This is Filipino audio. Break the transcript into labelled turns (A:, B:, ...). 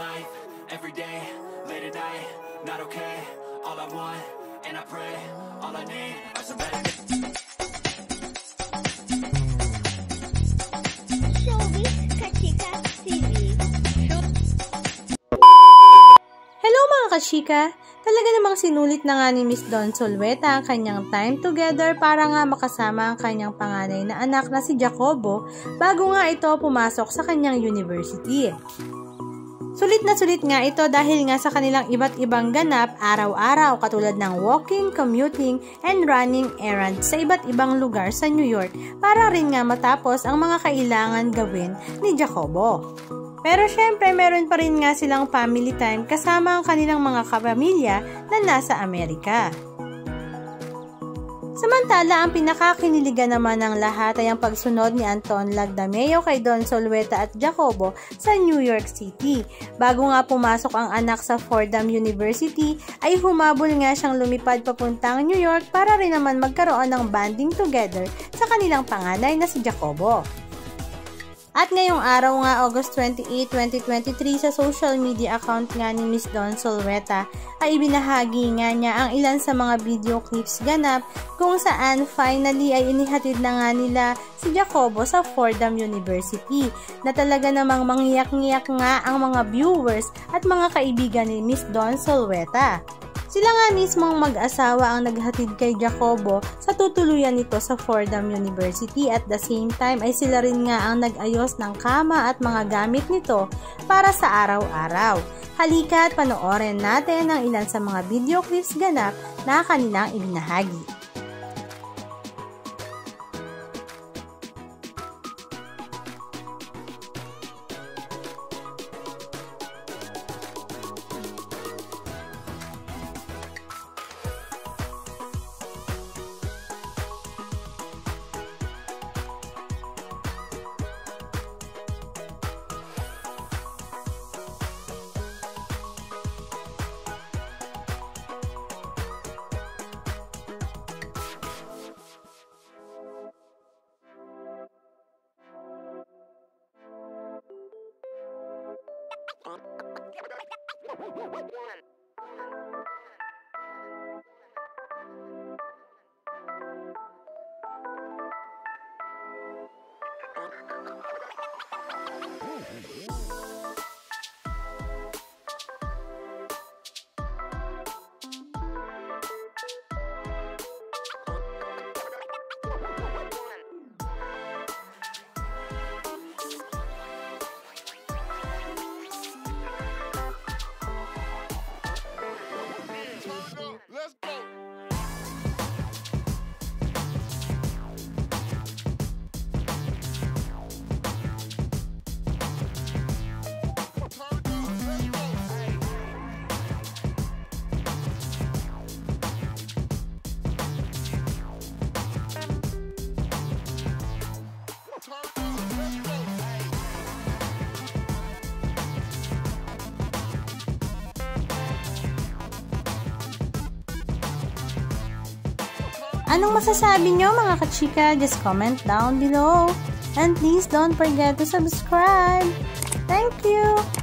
A: life, every day, late at night, not okay. All I want, and I pray, all I need are some better days.
B: Hello mga kachika! Talaga namang sinulit na nga ni Miss Dawn Zulueta ang kanyang time together para nga makasama ang kanyang panganay na anak na si Jacobo bago nga ito pumasok sa kanyang university. Sulit na sulit nga ito dahil nga sa kanilang iba't ibang ganap araw-araw katulad ng walking, commuting, and running errands sa iba't ibang lugar sa New York para rin nga matapos ang mga kailangan gawin ni Jacobo. Pero syempre meron pa rin nga silang family time kasama ang kanilang mga kapamilya na nasa Amerika. Samantala, ang pinakakiniligan naman ng lahat ay ang pagsunod ni Anton Lagdameo kay Dawn Zulueta at Jacobo sa New York City. Bago nga pumasok ang anak sa Fordham University, ay humabol nga siyang lumipad papuntang New York para rin naman magkaroon ng bonding together sa kanilang panganay na si Jacobo. At ngayong araw nga, August 28, 2023, sa social media account nga ni Miss Dawn Zulueta ay ibinahagi nga niya ang ilan sa mga video clips ganap kung saan finally ay inihatid na nga nila si Jacobo sa Fordham University na talaga namang manghiyak-ngiyak nga ang mga viewers at mga kaibigan ni Miss Dawn Zulueta. Sila nga mismong mag-asawa ang naghatid kay Jacobo sa tutuluyan nito sa Fordham University at the same time ay sila rin nga ang nag-ayos ng kama at mga gamit nito para sa araw-araw. Halika at panoorin natin ang ilan sa mga video clips ganap na kanilang ibinahagi. Anong masasabi nyo mga kachika? Just comment down below. And please don't forget to subscribe. Thank you!